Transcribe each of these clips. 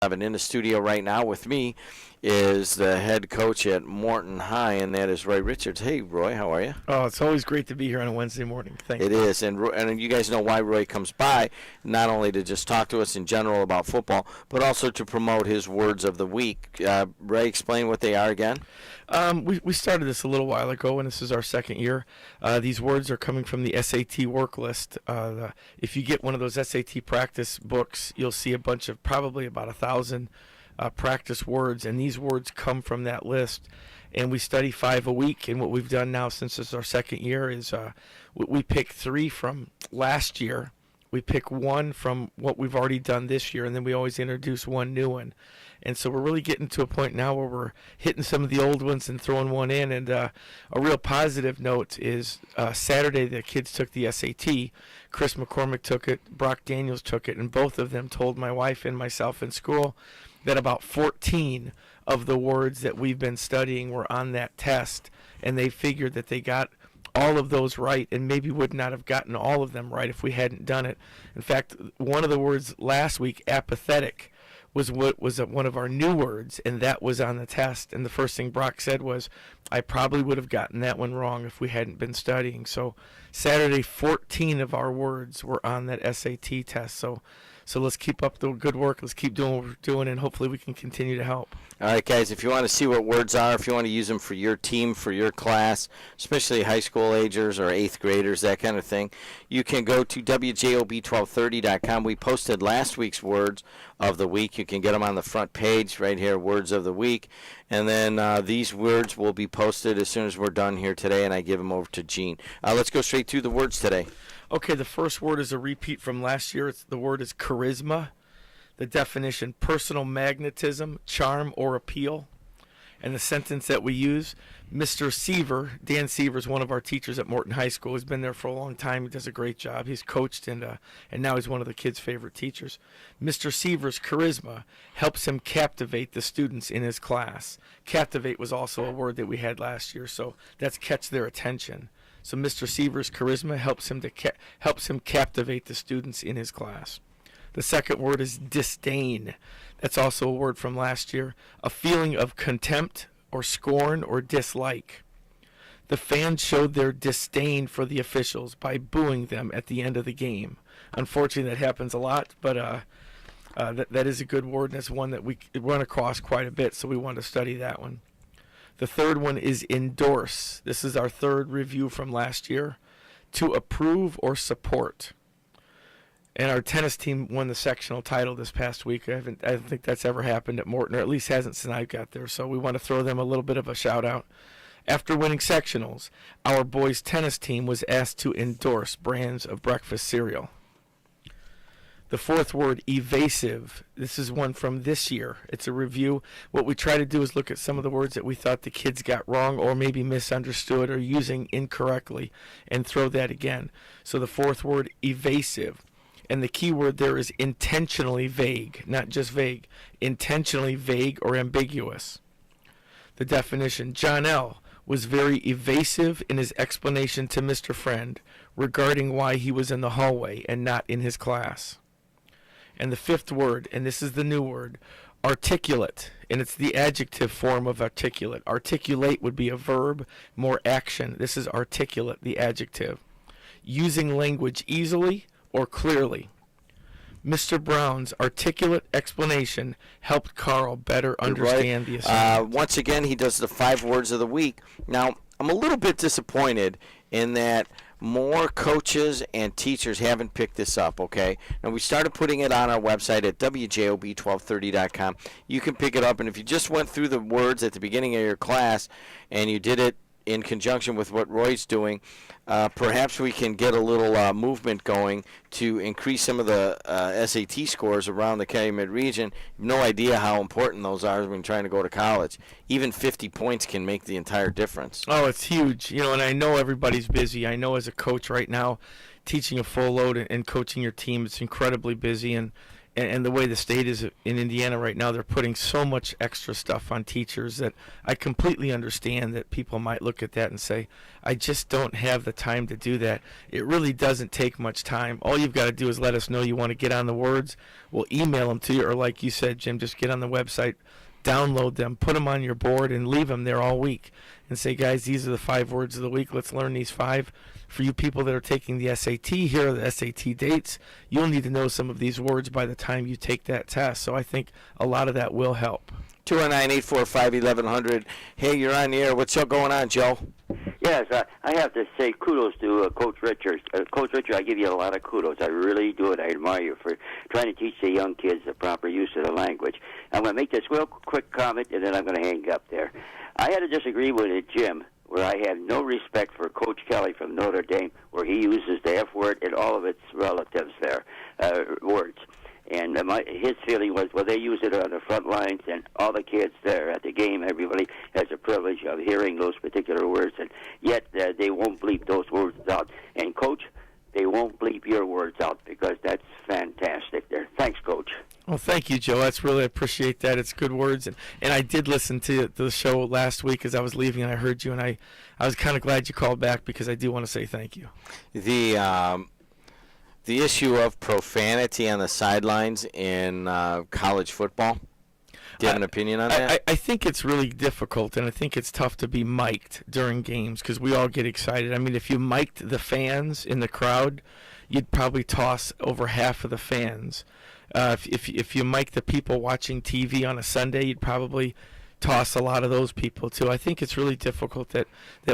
And in the studio right now with me is the head coach at Morton High, and that is Roy Richards. Hey, Roy, how are you? Oh, it's always great to be here on a Wednesday morning. Thank you. It is, and you guys know why Roy comes by, not only to just talk to us in general about football, but also to promote his words of the week. Roy, explain what they are again. We started this a little while ago, and this is our second year. These words are coming from the SAT work list. If you get one of those SAT practice books, you'll see a bunch of probably about 1,000 practice words, and these words come from that list. And we study 5 a week, and what we've done now since it's our second year is we pick 3 from last year. We pick 1 from what we've already done this year, and then we always introduce 1 new one. And so we're really getting to a point now where we're hitting some of the old ones and throwing one in. And a real positive note is Saturday the kids took the SAT. Chris McCormick took it, Brock Daniels took it, and both of them told my wife and myself in school that about 14 of the words that we've been studying were on that test. And they figured that they got all of those right and maybe would not have gotten all of them right if we hadn't done it. In fact, one of the words last week, apathetic, was one of our new words, and that was on the test. And the first thing Brock said was, I probably would have gotten that one wrong if we hadn't been studying. So Saturday, 14 of our words were on that SAT test. So let's keep up the good work. Let's keep doing what we're doing, and hopefully we can continue to help. All right, guys, if you want to see what words are, if you want to use them for your team, for your class, especially high school agers or 8th graders, that kind of thing, you can go to WJOB1230.com. We posted last week's words of the week. You can get them on the front page right here, words of the week. And then these words will be posted as soon as we're done here today, and I give them over to Gene. Let's go straight to the words today. Okay, the first word is a repeat from last year. The word is charisma. The definition, personal magnetism, charm, or appeal. And the sentence that we use, Mr. Seaver, Dan Seaver is one of our teachers at Morton High School. He's been there for a long time. He does a great job. He's coached, and now he's one of the kids' favorite teachers. Mr. Seaver's charisma helps him captivate the students in his class. Captivate was also a word that we had last year, so that's catch their attention. So Mr. Seaver's charisma helps him captivate the students in his class. The second word is disdain. That's also a word from last year. A feeling of contempt or scorn or dislike. The fans showed their disdain for the officials by booing them at the end of the game. Unfortunately, that happens a lot, but that is a good word, and it's one that we run across quite a bit, so we want to study that one. The third one is endorse. This is our third review from last year. To approve or support. And our tennis team won the sectional title this past week. I don't think that's ever happened at Morton, or at least hasn't since I got there. So we want to throw them a little bit of a shout out. After winning sectionals, our boys tennis team was asked to endorse brands of breakfast cereal. The fourth word, evasive. This is one from this year. It's a review. What we try to do is look at some of the words that we thought the kids got wrong or maybe misunderstood or using incorrectly and throw that again. So the fourth word, evasive. And the key word there is intentionally vague, not just vague. Intentionally vague or ambiguous. The definition, John L. was very evasive in his explanation to Mr. Friend regarding why he was in the hallway and not in his class. And the fifth word, and this is the new word, articulate, and it's the adjective form of articulate. Articulate would be a verb, more action. This is articulate, the adjective. Using language easily or clearly. Mr. Brown's articulate explanation helped Carl better understand the assignment. Once again, he does the 5 words of the week. Now, I'm a little bit disappointed in that more coaches and teachers haven't picked this up, okay? Now, we started putting it on our website at WJOB1230.com. You can pick it up, and if you just went through the words at the beginning of your class and you did it in conjunction with what Roy's doing, perhaps we can get a little movement going to increase some of the SAT scores around the Calumet region. No idea how important those are when trying to go to college. Even 50 points can make the entire difference. Oh, it's huge. And I know everybody's busy. I know as a coach right now, teaching a full load and coaching your team, it's incredibly busy. And and the way the state is in Indiana right now, they're putting so much extra stuff on teachers that I completely understand that people might look at that and say, I just don't have the time to do that. It really doesn't take much time. All you've got to do is let us know you want to get on the words. We'll email them to you, or like you said, Jim, just get on the website, download them, put them on your board, and leave them there all week. And say, guys, these are the 5 words of the week. Let's learn these 5. For you people that are taking the SAT, here are the SAT dates. You'll need to know some of these words by the time you take that test. So I think a lot of that will help. 209-845-1100. Hey, you're on the air. What's going on, Joe? Yes, I have to say kudos to Coach Richards. Coach Richards, I give you a lot of kudos. I really do it. I admire you for trying to teach the young kids the proper use of the language. I'm going to make this real quick comment, and then I'm going to hang up there. I had to disagree with Jim, where I have no respect for Coach Kelly from Notre Dame, where he uses the F word and all of its relatives there, words. And his feeling was, well, they use it on the front lines, and all the kids there at the game, everybody has the privilege of hearing those particular words, and yet they won't bleep those words out. And, Coach, they won't bleep your words out, because that's fantastic there. Thanks, Coach. Well, thank you, Joe. That's really, I appreciate that. It's good words. And I did listen to the show last week as I was leaving, and I heard you, and I was kind of glad you called back, because I do want to say thank you. The issue of profanity on the sidelines in college football, do you have an opinion on that? I think it's really difficult, and I think it's tough to be mic'd during games because we all get excited. I mean, if you mic'd the fans in the crowd, you'd probably toss over half of the fans. If you mic the people watching TV on a Sunday, you'd probably toss a lot of those people too. I think it's really difficult that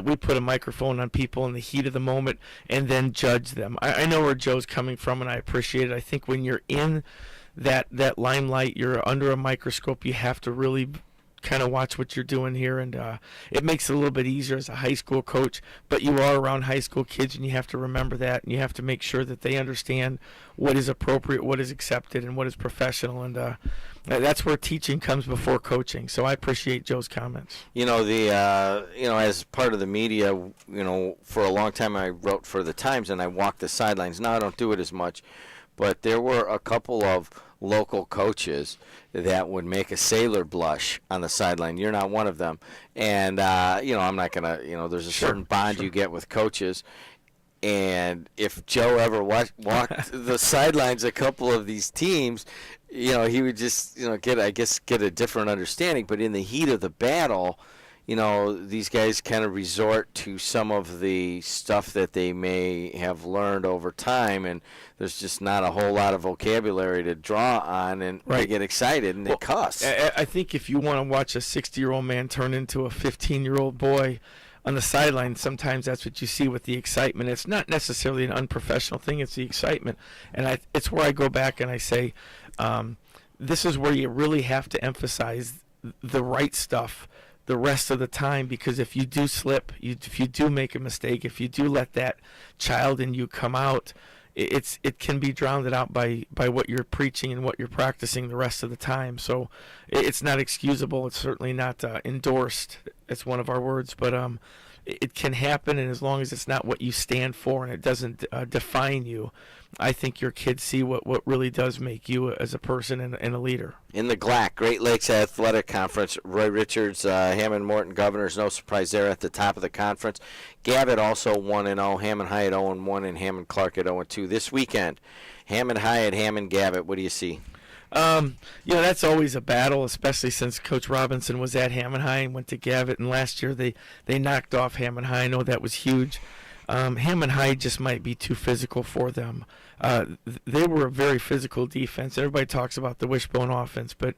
we put a microphone on people in the heat of the moment and then judge them. I know where Joe's coming from, and I appreciate it. I think when you're in that limelight, you're under a microscope, you have to really kind of watch what you're doing here, and it makes it a little bit easier as a high school coach, but you are around high school kids, and you have to remember that, and you have to make sure that they understand what is appropriate, what is accepted, and what is professional, and that's where teaching comes before coaching. So I appreciate Joe's comments. As part of the media, for a long time I wrote for the Times, and I walked the sidelines. Now I don't do it as much, but there were a couple of local coaches that would make a sailor blush on the sideline. You're not one of them. And, I'm not going to, there's a certain bond you get with coaches. And if Joe ever walked the sidelines, a couple of these teams, he would just, get a different understanding. But in the heat of the battle, these guys kind of resort to some of the stuff that they may have learned over time, and there's just not a whole lot of vocabulary to draw on, and they get excited and they cuss. I think if you want to watch a 60-year-old man turn into a 15-year-old boy on the sideline, sometimes that's what you see with the excitement. It's not necessarily an unprofessional thing, it's the excitement. And it's where I go back and I say, this is where you really have to emphasize the right stuff the rest of the time, because if you do slip, if you do make a mistake, if you do let that child in you come out, it can be drowned out by what you're preaching and what you're practicing the rest of the time. So it's not excusable. It's certainly not endorsed. It's one of our words, but it can happen, and as long as it's not what you stand for and it doesn't define you, I think your kids see what really does make you as a person and a leader. In the GLAC, Great Lakes Athletic Conference, Roy Richards, Hammond Morton Governors, no surprise there at the top of the conference. Gavitt also 1-0, Hammond High at 0-1, and Hammond Clark at 0-2. This weekend, Hammond High at Hammond Gavitt. What do you see? That's always a battle, especially since Coach Robinson was at Hammond High and went to Gavitt, and last year they knocked off Hammond High. I know that was huge. Hammond High just might be too physical for them. They were a very physical defense. Everybody talks about the wishbone offense, but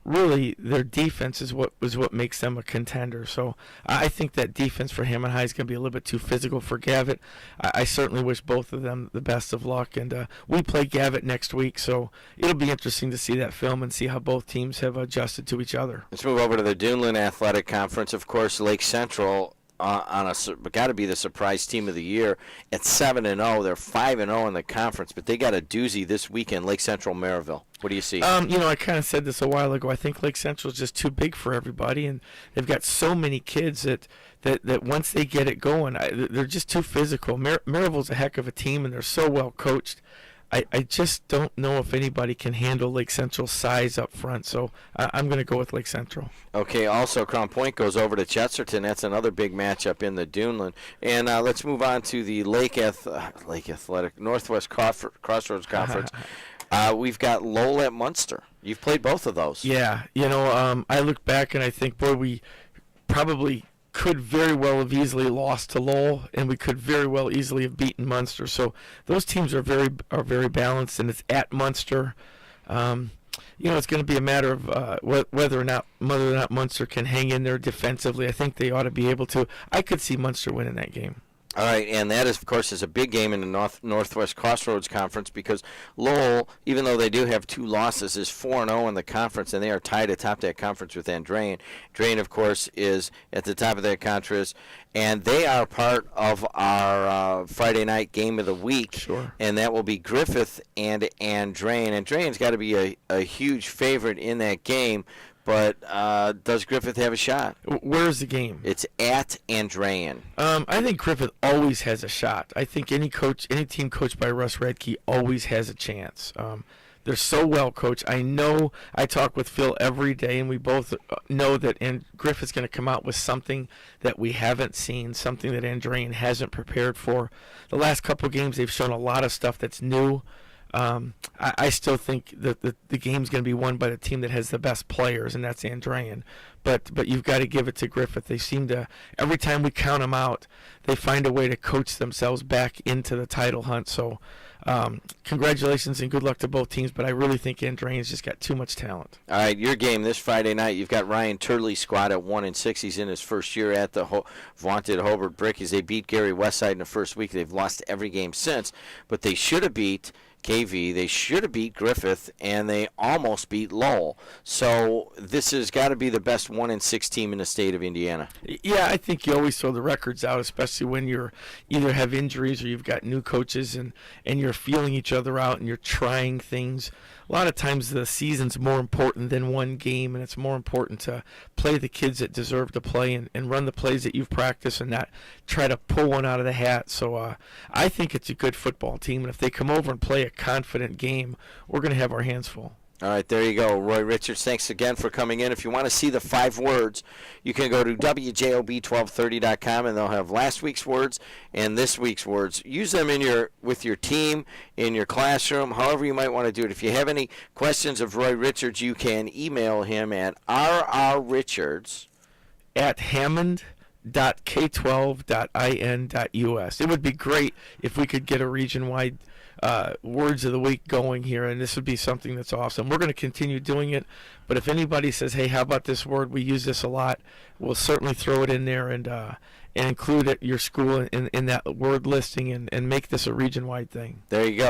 really their defense is what makes them a contender. So I think that defense for Hammond High is going to be a little bit too physical for Gavitt. I certainly wish both of them the best of luck, and we play Gavitt next week, so it'll be interesting to see that film and see how both teams have adjusted to each other. Let's move over to the Duneland Athletic Conference. Of course, Lake Central got to be the surprise team of the year at 7-0. They're 5-0 in the conference, but they got a doozy this weekend. Lake Central, Maryville. What do you see? I kind of said this a while ago. I think Lake Central is just too big for everybody, and they've got so many kids that once they get it going, they're just too physical. Maryville's a heck of a team, and they're so well coached. I just don't know if anybody can handle Lake Central's size up front, so I'm going to go with Lake Central. Okay, also Crown Point goes over to Chesterton. That's another big matchup in the Duneland. And let's move on to the Lake Athletic Northwest Crossroads Conference. We've got Lowell at Munster. You've played both of those. Yeah, I look back and I think, boy, we probably could very well have easily lost to Lowell, and we could very well easily have beaten Munster. So those teams are very balanced, and it's at Munster. It's going to be a matter of whether or not Munster can hang in there defensively. I think they ought to be able to. I could see Munster winning that game. All right, and that, of course, is a big game in the Northwest Crossroads Conference because Lowell, even though they do have 2 losses, is 4-0 in the conference, and they are tied atop that conference with Andrain. Andrain, of course, is at the top of that conference, and they are part of our Friday night game of the week. Sure. And that will be Griffith and Andrain. Andrain's got to be a huge favorite in that game. But does Griffith have a shot? Where's the game? It's at Andrain. I think Griffith always has a shot. I think any team coached by Russ Radke always has a chance. They're so well coached. I know I talk with Phil every day, and we both know that Griffith's going to come out with something that we haven't seen, something that Andrain hasn't prepared for. The last couple games, they've shown a lot of stuff that's new. I still think that the game's going to be won by the team that has the best players, and that's Andrain. But you've got to give it to Griffith. They seem to, every time we count them out, they find a way to coach themselves back into the title hunt. So congratulations and good luck to both teams, but I really think Andrain's just got too much talent. All right, your game this Friday night, you've got Ryan Turley's squad at 1-6. He's in his first year at the vaunted Hobart Brick as they beat Gary Westside in the first week. They've lost every game since, but they should have beat KV, they should have beat Griffith, and they almost beat Lowell. So this has got to be the best 1-6 team in the state of Indiana. Yeah, I think you always throw the records out, especially when you're either have injuries or you've got new coaches and you're feeling each other out and you're trying things. A lot of times the season's more important than one game, and it's more important to play the kids that deserve to play and run the plays that you've practiced and not try to pull one out of the hat. So I think it's a good football team, and if they come over and play a confident game, we're going to have our hands full. All right, there you go. Roy Richards, thanks again for coming in. If you want to see the 5 words, you can go to WJOB1230.com, and they'll have last week's words and this week's words. Use them with your team, in your classroom, however you might want to do it. If you have any questions of Roy Richards, you can email him at rrrichards@hammond.k12.in.us. It would be great if we could get a region-wide words of the week going here, and this would be something that's awesome. We're going to continue doing it, but if anybody says, hey, how about this word, we use this a lot, we'll certainly throw it in there and include it, your school in that word listing and make this a region-wide thing. There you go.